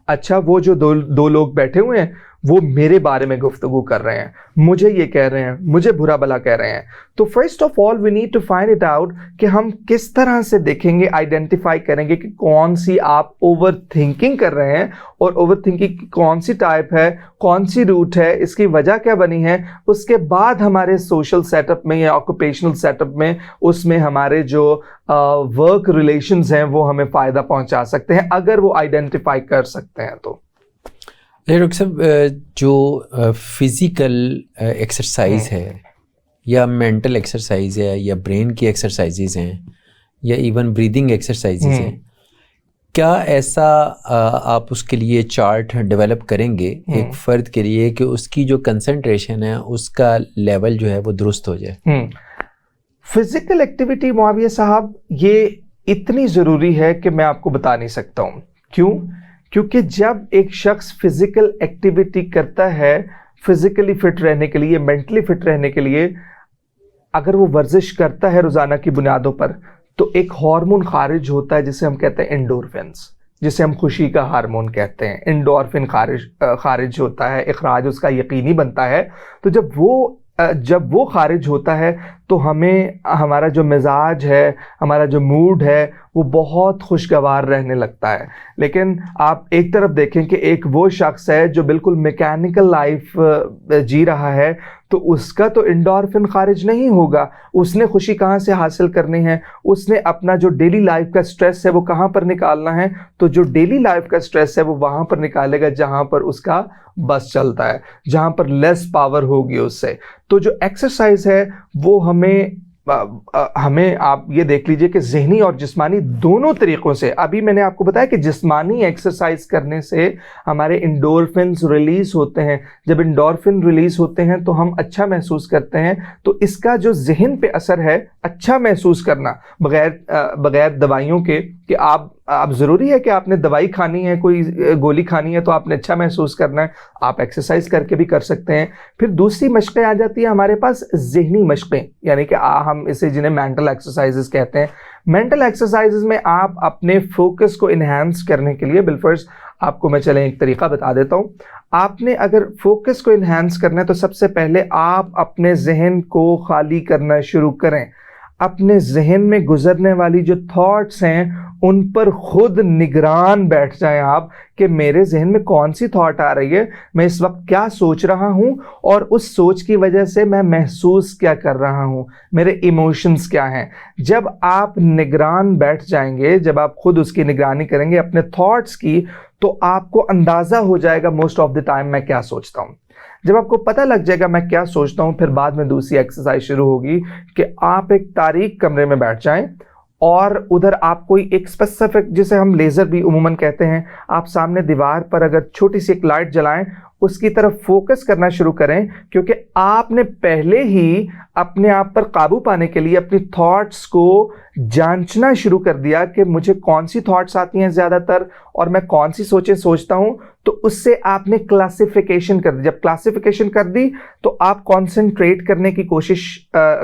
اچھا وہ جو دو لوگ بیٹھے ہوئے ہیں وہ میرے بارے میں گفتگو کر رہے ہیں, مجھے یہ کہہ رہے ہیں, مجھے برا بلا کہہ رہے ہیں. تو first of all we need to find it out کہ ہم کس طرح سے دیکھیں گے, آئیڈینٹیفائی کریں گے کہ کون سی آپ اوور تھنکنگ کر رہے ہیں اور اوور تھنکنگ کی کون سی ٹائپ ہے, کون سی روٹ ہے, اس کی وجہ کیا بنی ہے. اس کے بعد ہمارے سوشل سیٹ اپ میں یا آکوپیشنل سیٹ اپ میں اس میں ہمارے جو ورک ریلیشنز ہیں وہ ہمیں فائدہ پہنچا سکتے ہیں اگر وہ آئیڈینٹیفائی کر سکتے ہیں. تو ڈاکٹر صاحب جو فزیکل ایکسرسائز ہے یا مینٹل ایکسرسائز ہے یا برین کی ایکسرسائزز ہیں یا ایون بریدنگ ایکسرسائزز ہیں, کیا ایسا آپ اس کے لیے چارٹ ڈیولپ کریں گے ایک فرد کے لیے کہ اس کی جو کنسنٹریشن ہے اس کا لیول جو ہے وہ درست ہو جائے؟ فزیکل ایکٹیویٹی معاویہ صاحب یہ اتنی ضروری ہے کہ میں آپ کو بتا نہیں سکتا ہوں. کیوں؟ کیونکہ جب ایک شخص فزیکل ایکٹیویٹی کرتا ہے فزیکلی فٹ رہنے کے لیے, مینٹلی فٹ رہنے کے لیے, اگر وہ ورزش کرتا ہے روزانہ کی بنیادوں پر تو ایک ہارمون خارج ہوتا ہے جسے ہم کہتے ہیں انڈورفنس, جسے ہم خوشی کا ہارمون کہتے ہیں. انڈورفن خارج ہوتا ہے, اخراج اس کا یقینی بنتا ہے. تو جب وہ خارج ہوتا ہے تو ہمیں ہمارا جو مزاج ہے, ہمارا جو موڈ ہے وہ بہت خوشگوار رہنے لگتا ہے. لیکن آپ ایک طرف دیکھیں کہ ایک وہ شخص ہے جو بالکل میکینیکل لائف جی رہا ہے تو اس کا تو انڈورفن خارج نہیں ہوگا. اس نے خوشی کہاں سے حاصل کرنی ہے, اس نے اپنا جو ڈیلی لائف کا سٹریس ہے وہ کہاں پر نکالنا ہے, تو جو ڈیلی لائف کا سٹریس ہے وہ وہاں پر نکالے گا جہاں پر اس کا بس چلتا ہے, جہاں پر لیس پاور ہوگی اس سے. تو جو ایکسرسائز ہے وہ ہمیں آپ یہ دیکھ لیجئے کہ ذہنی اور جسمانی دونوں طریقوں سے, ابھی میں نے آپ کو بتایا کہ جسمانی ایکسرسائز کرنے سے ہمارے انڈورفنز ریلیز ہوتے ہیں. جب انڈورفن ریلیز ہوتے ہیں تو ہم اچھا محسوس کرتے ہیں. تو اس کا جو ذہن پہ اثر ہے, اچھا محسوس کرنا بغیر دوائیوں کے, کہ آپ ضروری ہے کہ آپ نے دوائی کھانی ہے, کوئی گولی کھانی ہے تو آپ نے اچھا محسوس کرنا ہے, آپ ایکسرسائز کر کے بھی کر سکتے ہیں. پھر دوسری مشقیں آ جاتی ہیں ہمارے پاس, ذہنی مشقیں, یعنی کہ ہم اسے جنہیں مینٹل ایکسرسائزز کہتے ہیں. مینٹل ایکسرسائزز میں آپ اپنے فوکس کو انہینس کرنے کے لیے بالفرض آپ کو میں چلیں ایک طریقہ بتا دیتا ہوں. آپ نے اگر فوکس کو انہینس کرنا ہے تو سب سے پہلے آپ اپنے ذہن کو خالی کرنا شروع کریں. اپنے ذہن میں گزرنے والی جو تھاٹس ہیں ان پر خود نگران بیٹھ جائیں آپ کہ میرے ذہن میں کون سی تھاٹ آ رہی ہے, میں اس وقت کیا سوچ رہا ہوں, اور اس سوچ کی وجہ سے میں محسوس کیا کر رہا ہوں, میرے ایموشنز کیا ہیں. جب آپ نگران بیٹھ جائیں گے, جب آپ خود اس کی نگرانی کریں گے اپنے تھاٹس کی, تو آپ کو اندازہ ہو جائے گا موسٹ آف دی ٹائم میں کیا سوچتا ہوں. جب آپ کو پتہ لگ جائے گا میں کیا سوچتا ہوں, پھر بعد میں دوسری ایکسرسائز شروع ہوگی کہ آپ ایک تاریک کمرے میں بیٹھ جائیں اور ادھر آپ کوئی ایک اسپیسیفک, جسے ہم لیزر بھی عموماً کہتے ہیں, آپ سامنے دیوار پر اگر چھوٹی سی ایک لائٹ جلائیں, اس کی طرف فوکس کرنا شروع کریں, کیونکہ آپ نے پہلے ہی اپنے آپ پر قابو پانے کے لیے اپنی تھاٹس کو جانچنا شروع کر دیا کہ مجھے کون سی تھاٹس آتی ہیں زیادہ تر اور میں کون سی سوچیں سوچتا ہوں. تو اس سے آپ نے کلاسیفیکیشن کر دی. جب کلاسیفیکیشن کر دی تو آپ کانسنٹریٹ کرنے کی کوشش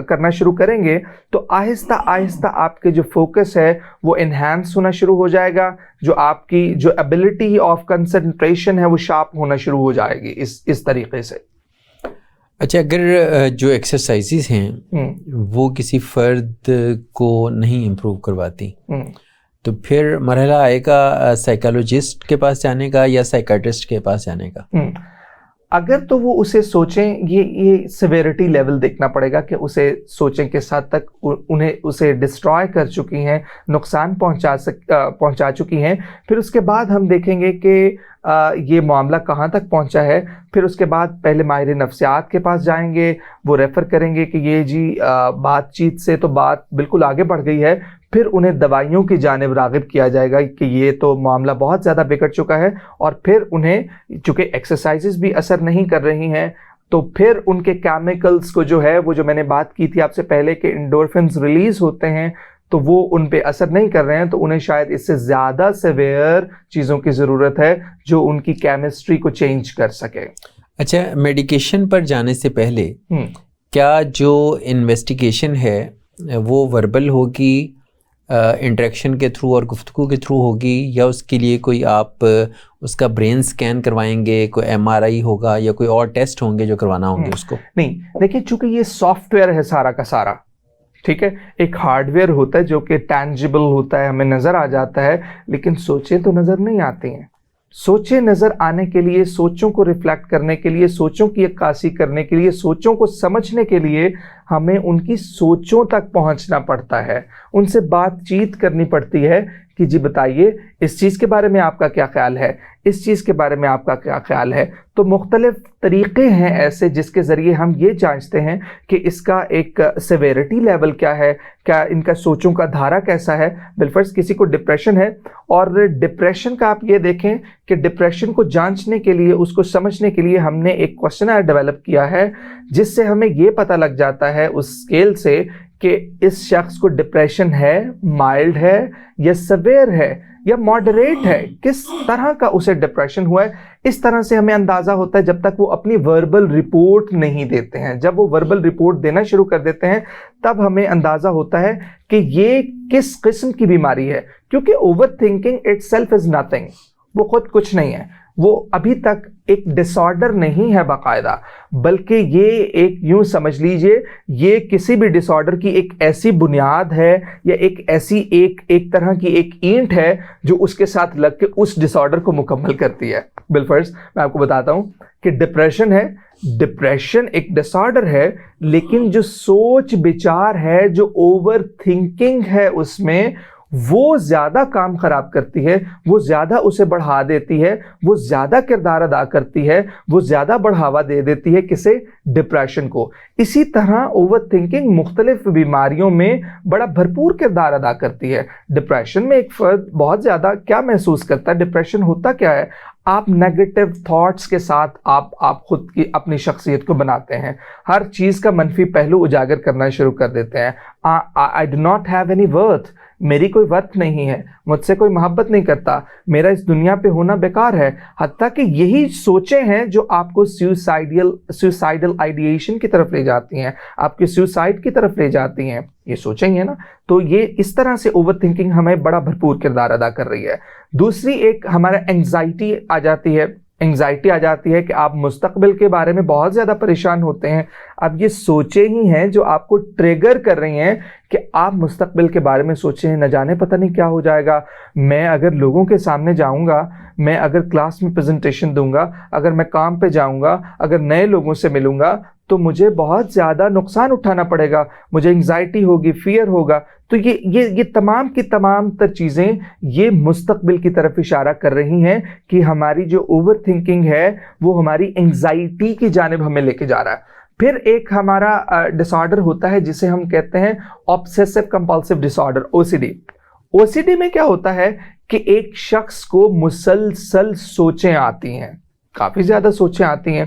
کرنا شروع کریں گے, تو آہستہ آہستہ آپ کے جو فوکس ہے وہ انہینس ہونا شروع ہو جائے گا, جو آپ کی جو ایبلٹی آف کنسنٹریشن ہے وہ شارپ ہونا شروع ہو جائے گی اس طریقے سے. اچھا, اگر جو ایکسرسائزز ہیں وہ کسی فرد کو نہیں امپروو کرواتی تو پھر مرحلہ آئے گا سائیکالوجسٹ کے پاس جانے کا یا سائیکاٹرسٹ کے پاس جانے کا؟ اگر تو وہ اسے سوچیں, یہ سیویرٹی لیول دیکھنا پڑے گا کہ اسے سوچیں کس حد تک انہیں اسے ڈسٹرائے کر چکی ہیں, نقصان پہنچا چکی ہیں. پھر اس کے بعد ہم دیکھیں گے کہ یہ معاملہ کہاں تک پہنچا ہے. پھر اس کے بعد پہلے ماہر نفسیات کے پاس جائیں گے, وہ ریفر کریں گے کہ یہ جی بات چیت سے تو بات بالکل آگے بڑھ گئی ہے. پھر انہیں دوائیوں کی جانب راغب کیا جائے گا کہ یہ تو معاملہ بہت زیادہ بگڑ چکا ہے, اور پھر انہیں چونکہ ایکسرسائزز بھی اثر نہیں کر رہی ہیں تو پھر ان کے کیمیکلز کو جو ہے, وہ جو میں نے بات کی تھی آپ سے پہلے کہ انڈورفنز ریلیز ہوتے ہیں, تو وہ ان پہ اثر نہیں کر رہے ہیں, تو انہیں شاید اس سے زیادہ سیویئر چیزوں کی ضرورت ہے جو ان کی کیمسٹری کو چینج کر سکے. اچھا, میڈیکیشن پر جانے سے پہلے کیا جو انویسٹیگیشن ہے وہ وربل ہوگی, انٹریکشن کے تھرو اور گفتگو کے تھرو ہوگی, یا اس کے لیے کوئی آپ اس کا برین سکین کروائیں گے, کوئی MRI ہوگا یا کوئی اور ٹیسٹ ہوں گے جو کروانا ہوں گے اس کو؟ نہیں, دیکھیں چونکہ یہ سافٹ ویئر ہے سارا کا سارا, ٹھیک ہے, ایک ہارڈ ویئر ہوتا ہے جو کہ ٹینجیبل ہوتا ہے, ہمیں نظر آ جاتا ہے, لیکن سوچیں تو نظر نہیں آتی ہیں. سوچیں نظر آنے کے لیے, سوچوں کو ریفلیکٹ کرنے کے لیے, سوچوں کی عکاسی کرنے کے لیے, سوچوں کو سمجھنے کے لیے ہمیں ان کی سوچوں تک پہنچنا پڑتا ہے, ان سے بات چیت کرنی پڑتی ہے کہ جی بتائیے اس چیز کے بارے میں آپ کا کیا خیال ہے, اس چیز کے بارے میں آپ کا کیا خیال ہے. تو مختلف طریقے ہیں ایسے جس کے ذریعے ہم یہ جانچتے ہیں کہ اس کا ایک سیویرٹی لیول کیا ہے, کیا ان کا سوچوں کا دھارا کیسا ہے. بالفرض کسی کو ڈپریشن ہے, اور ڈپریشن کا آپ یہ دیکھیں کہ ڈپریشن کو جانچنے کے لیے, اس کو سمجھنے کے لیے ہم نے ایک کویسچنر ڈیولپ کیا ہے جس سے ہمیں یہ پتہ لگ جاتا ہے اس اسکیل سے کہ اس شخص کو ڈپریشن ہے, مائلڈ ہے یا سیویئر ہے یا ماڈریٹ ہے, کس طرح کا اسے ڈپریشن ہوا ہے. اس طرح سے ہمیں اندازہ ہوتا ہے جب تک وہ اپنی وربل رپورٹ نہیں دیتے ہیں. جب وہ وربل رپورٹ دینا شروع کر دیتے ہیں تب ہمیں اندازہ ہوتا ہے کہ یہ کس قسم کی بیماری ہے, کیونکہ over thinking it self is nothing, وہ خود کچھ نہیں ہے, وہ ابھی تک ایک ڈس آرڈر نہیں ہے باقاعدہ, بلکہ یہ ایک یوں سمجھ لیجئے یہ کسی بھی ڈس آرڈر کی ایک ایسی بنیاد ہے یا ایک ایسی ایک طرح کی ایک اینٹ ہے جو اس کے ساتھ لگ کے اس ڈس آرڈر کو مکمل کرتی ہے. بالفرض میں آپ کو بتاتا ہوں کہ ڈپریشن ہے, ڈپریشن ایک ڈس آرڈر ہے, لیکن جو سوچ بچار ہے, جو اوور تھنکنگ ہے اس میں, وہ زیادہ کام خراب کرتی ہے, وہ زیادہ اسے بڑھا دیتی ہے, وہ زیادہ کردار ادا کرتی ہے, وہ زیادہ بڑھاوا دے دیتی ہے کسے, ڈپریشن کو. اسی طرح اوور تھنکنگ مختلف بیماریوں میں بڑا بھرپور کردار ادا کرتی ہے. ڈپریشن میں ایک فرد بہت زیادہ کیا محسوس کرتا ہے, ڈپریشن ہوتا کیا ہے, آپ نیگیٹو تھاٹس کے ساتھ آپ خود کی اپنی شخصیت کو بناتے ہیں, ہر چیز کا منفی پہلو اجاگر کرنا شروع کر دیتے ہیں. I do not have any worth, میری کوئی ورتھ نہیں ہے, مجھ سے کوئی محبت نہیں کرتا, میرا اس دنیا پہ ہونا بیکار ہے. حتیٰ کہ یہی سوچیں ہیں جو آپ کو سوسائڈل آئیڈیشن کی طرف لے جاتی ہیں, آپ کے سوسائڈ کی طرف لے جاتی ہیں. یہ سوچیں گے نا, تو یہ اس طرح سے اوور تھنکنگ ہمیں بڑا بھرپور کردار ادا کر رہی ہے. دوسری ایک ہمارا اینگزائٹی آ جاتی ہے. انگزائٹی آ جاتی ہے کہ آپ مستقبل کے بارے میں بہت زیادہ پریشان ہوتے ہیں. اب یہ سوچیں ہی ہیں جو آپ کو ٹریگر کر رہی ہیں کہ آپ مستقبل کے بارے میں سوچیں ہیں, نہ جانے پتہ نہیں کیا ہو جائے گا, میں اگر لوگوں کے سامنے جاؤں گا, میں اگر کلاس میں پریزنٹیشن دوں گا, اگر میں کام پہ جاؤں گا, اگر نئے لوگوں سے ملوں گا تو مجھے بہت زیادہ نقصان اٹھانا پڑے گا, مجھے انگزائٹی ہوگی, فیئر ہوگا. تو یہ تمام کی تمام تر چیزیں یہ مستقبل کی طرف اشارہ کر رہی ہیں کہ ہماری جو اوور تھنکنگ ہے وہ ہماری انگزائٹی کی جانب ہمیں لے کے جا رہا ہے. پھر ایک ہمارا ڈس آرڈر ہوتا ہے جسے ہم کہتے ہیں آبسیسو کمپلسو ڈس آرڈر, OCD. OCD میں کیا ہوتا ہے کہ ایک شخص کو مسلسل سوچیں آتی ہیں, کافی زیادہ سوچیں آتی ہیں.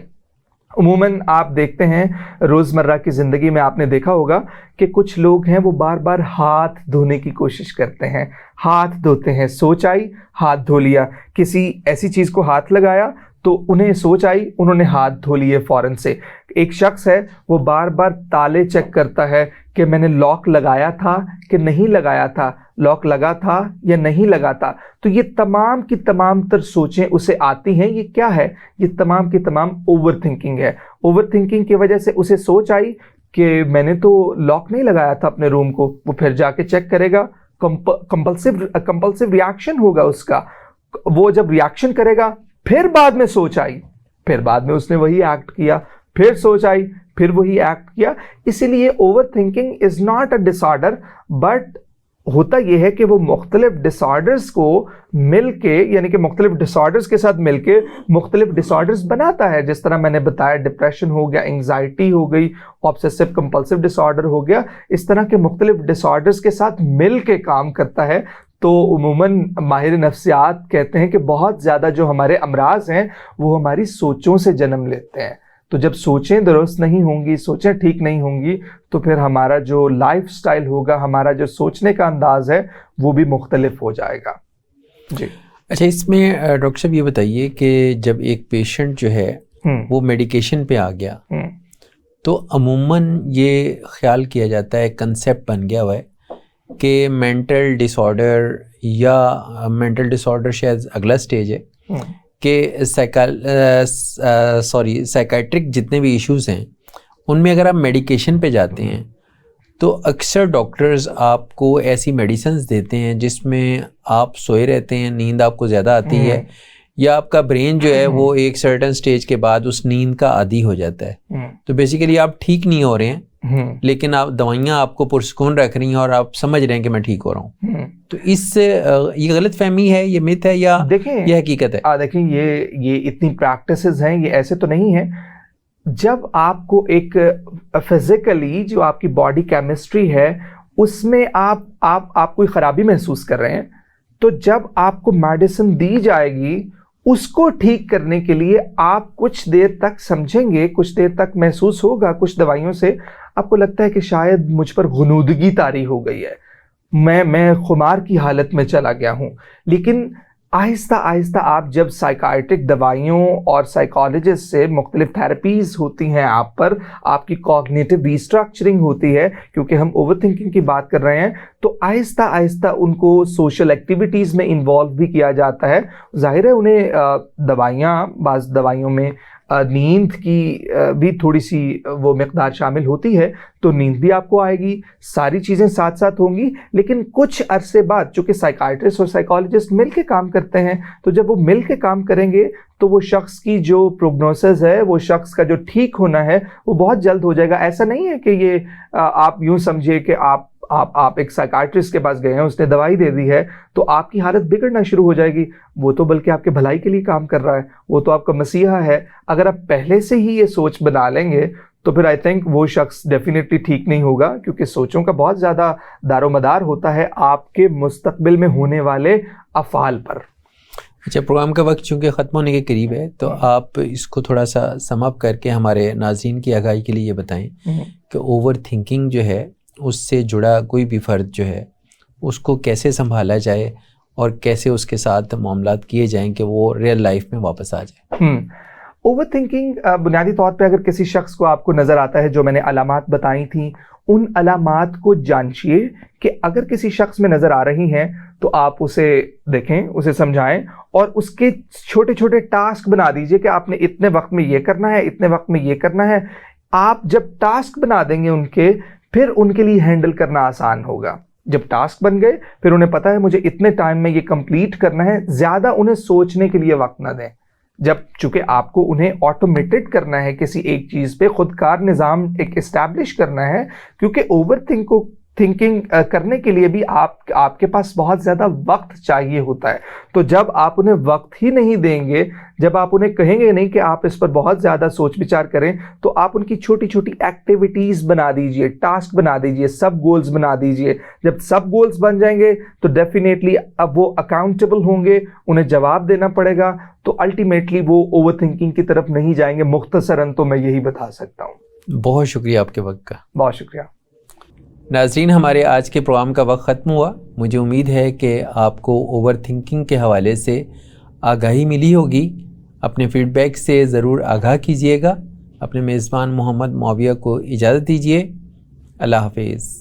عموماً آپ دیکھتے ہیں روزمرہ کی زندگی میں آپ نے دیکھا ہوگا کہ کچھ لوگ ہیں وہ بار بار ہاتھ دھونے کی کوشش کرتے ہیں, ہاتھ دھوتے ہیں, سوچ آئی ہاتھ دھو لیا, کسی ایسی چیز کو ہاتھ لگایا تو انہیں سوچ آئی, انہوں نے ہاتھ دھو لیے فوراً سے. ایک شخص ہے وہ بار بار تالے چیک کرتا ہے کہ میں نے لاک لگایا تھا کہ نہیں لگایا تھا, لاک لگا تھا یا نہیں لگا تھا. تو یہ تمام کی تمام تر سوچیں اسے آتی ہیں. یہ کیا ہے؟ یہ تمام کی تمام اوور تھنکنگ ہے. اوور تھنکنگ کی وجہ سے اسے سوچ آئی کہ میں نے تو لاک نہیں لگایا تھا اپنے روم کو, وہ پھر جا کے چیک کرے گا, کمپلسو ریاکشن ہوگا اس کا. وہ جب ریاکشن کرے گا پھر بعد میں سوچ آئی, پھر بعد میں اس نے وہی ایکٹ کیا, پھر سوچ آئی, پھر وہی ایکٹ کیا. اسی لیے overthinking is not a disorder, but ہوتا یہ ہے کہ وہ مختلف ڈس آرڈرز کو مل کے, یعنی کہ مختلف ڈس آرڈرز کے ساتھ مل کے مختلف ڈس آرڈرز بناتا ہے. جس طرح میں نے بتایا ڈپریشن ہو گیا, انگزائٹی ہو گئی, آبسیسو کمپلسو ڈس آرڈر ہو گیا, اس طرح کے مختلف ڈس آرڈرز کے ساتھ مل کے کام کرتا ہے. تو عموماً ماہر نفسیات کہتے ہیں کہ بہت زیادہ جو ہمارے امراض ہیں وہ ہماری سوچوں سے جنم لیتے ہیں. تو جب سوچیں درست نہیں ہوں گی, سوچیں ٹھیک نہیں ہوں گی, تو پھر ہمارا جو لائف سٹائل ہوگا, ہمارا جو سوچنے کا انداز ہے وہ بھی مختلف ہو جائے گا. جی اچھا, اس میں ڈاکٹر صاحب یہ بتائیے کہ جب ایک پیشنٹ جو ہے وہ میڈیکیشن پہ آ گیا تو عموماً یہ خیال کیا جاتا ہے, کنسیپٹ بن گیا ہوا ہے کہ مینٹل ڈس آرڈر یا مینٹل ڈس آرڈر شاید اگلا سٹیج ہے کہ سائیکیٹرک جتنے بھی ایشوز ہیں ان میں اگر آپ میڈیکیشن پہ جاتے ہیں تو اکثر ڈاکٹرز آپ کو ایسی میڈیسنز دیتے ہیں جس میں آپ سوئے رہتے ہیں, نیند آپ کو زیادہ آتی ہے, یا آپ کا برین جو ہے وہ ایک سرٹن سٹیج کے بعد اس نیند کا عادی ہو جاتا ہے. تو بیسیکلی آپ ٹھیک نہیں ہو رہے ہیں لیکن آپ دوائیاں آپ کو پرسکون رکھ رہی ہیں اور آپ سمجھ رہے ہیں کہ میں ٹھیک ہو رہا ہوں. تو اس سے یہ غلط فہمی ہے, یہ مت ہے یا یہ حقیقت ہے؟ دیکھیں یہ اتنی پریکٹسز ہیں, یہ ایسے تو نہیں ہے. جب آپ کو ایک فزیکلی جو آپ کی باڈی کیمسٹری ہے اس میں آپ کوئی خرابی محسوس کر رہے ہیں, تو جب آپ کو میڈیسن دی جائے گی اس کو ٹھیک کرنے کے لیے آپ کچھ دیر تک سمجھیں گے, کچھ دیر تک محسوس ہوگا کچھ دوائیوں سے آپ کو لگتا ہے کہ شاید مجھ پر غنودگی طاری ہو گئی ہے, میں خمار کی حالت میں چلا گیا ہوں. لیکن آہستہ آہستہ آپ جب سائیکائٹرک دوائیوں اور سائیکالوجسٹ سے مختلف تھراپیز ہوتی ہیں آپ پر, آپ کی کوگنیٹو ریسٹرکچرنگ ہوتی ہے, کیونکہ ہم اوور تھنکنگ کی بات کر رہے ہیں, تو آہستہ آہستہ ان کو سوشل ایکٹیویٹیز میں انوالو بھی کیا جاتا ہے. ظاہر ہے انہیں دوائیاں, بعض دوائیوں میں نیند کی بھی تھوڑی سی وہ مقدار شامل ہوتی ہے, تو نیند بھی آپ کو آئے گی, ساری چیزیں ساتھ ساتھ ہوں گی. لیکن کچھ عرصے بعد چونکہ سائیکائٹرسٹ اور سائیکالوجسٹ مل کے کام کرتے ہیں, تو جب وہ مل کے کام کریں گے تو وہ شخص کی جو پروگنوسس ہے, وہ شخص کا جو ٹھیک ہونا ہے وہ بہت جلد ہو جائے گا. ایسا نہیں ہے کہ یہ آپ یوں سمجھے کہ آپ ایک سائیکائٹرسٹ کے پاس گئے ہیں, اس نے دوائی دے دی ہے تو آپ کی حالت بگڑنا شروع ہو جائے گی. وہ تو بلکہ آپ کے بھلائی کے لیے کام کر رہا ہے, وہ تو آپ کا مسیحا ہے. اگر آپ پہلے سے ہی یہ سوچ بنا لیں گے تو پھر آئی تھنک وہ شخص ڈیفینیٹلی ٹھیک نہیں ہوگا, کیونکہ سوچوں کا بہت زیادہ دار و مدار ہوتا ہے آپ کے مستقبل میں ہونے والے افعال پر. اچھا, پروگرام کا وقت چونکہ ختم ہونے کے قریب ہے تو آپ اس کو تھوڑا سا سم اپ کر کے ہمارے ناظرین کی آگاہی کے لیے یہ بتائیں کہ اوور تھنکنگ جو ہے اس سے جڑا کوئی بھی فرد جو ہے اس کو کیسے سنبھالا جائے اور کیسے اس کے ساتھ معاملات کیے جائیں کہ وہ ریئل لائف میں واپس آ جائے؟ اوور تھنکنگ بنیادی طور پہ اگر کسی شخص کو آپ کو نظر آتا ہے، جو میں نے علامات بتائی تھیں، ان علامات کو جانچیے کہ اگر کسی شخص میں نظر آ رہی ہیں تو آپ اسے دیکھیں، اسے سمجھائیں اور اس کے چھوٹے چھوٹے ٹاسک بنا دیجئے کہ آپ نے اتنے وقت میں یہ کرنا ہے، اتنے وقت میں یہ کرنا ہے. آپ جب ٹاسک بنا دیں گے ان کے، پھر ان کے لیے ہینڈل کرنا آسان ہوگا. جب ٹاسک بن گئے پھر انہیں پتا ہے مجھے اتنے ٹائم میں یہ کمپلیٹ کرنا ہے. زیادہ انہیں سوچنے کے لیے وقت نہ دیں، جب چونکہ آپ کو انہیں آٹومیٹڈ کرنا ہے کسی ایک چیز پہ، خودکار نظام ایک اسٹیبلش کرنا ہے. کیونکہ اوور تھنکنگ کرنے کے لیے بھی آپ کے پاس بہت زیادہ وقت چاہیے ہوتا ہے. تو جب آپ انہیں وقت ہی نہیں دیں گے، جب آپ انہیں کہیں گے نہیں کہ آپ اس پر بہت زیادہ سوچ بچار کریں، تو آپ ان کی چھوٹی چھوٹی ایکٹیویٹیز بنا دیجئے، ٹاسک بنا دیجئے، سب گولز بنا دیجئے. جب سب گولز بن جائیں گے تو ڈیفینیٹلی اب وہ اکاؤنٹیبل ہوں گے، انہیں جواب دینا پڑے گا، تو الٹیمیٹلی وہ اوور تھنکنگ کی طرف نہیں جائیں گے. مختصراً تو میں یہی بتا سکتا ہوں. بہت شکریہ آپ کے وقت کا. بہت شکریہ. ناظرین، ہمارے آج کے پروگرام کا وقت ختم ہوا. مجھے امید ہے کہ آپ کو اوور تھنکنگ کے حوالے سے آگاہی ملی ہوگی. اپنے فیڈ بیک سے ضرور آگاہ کیجیے گا. اپنے میزبان محمد معاویہ کو اجازت دیجیے. اللہ حافظ.